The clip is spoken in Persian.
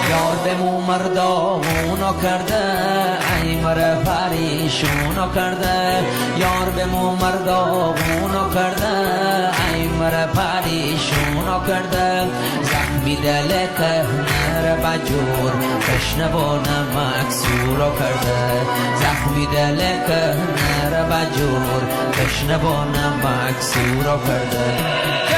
یار بمو مردامونو کرده ای مره پریشونو کرده یار بمو مردامونو کرده ای مره پریشونو کرده زخمی دل کهنه بجور تشنه مکسورو کرده زخمی دل کهنه بجور تشنه مکسورو کرده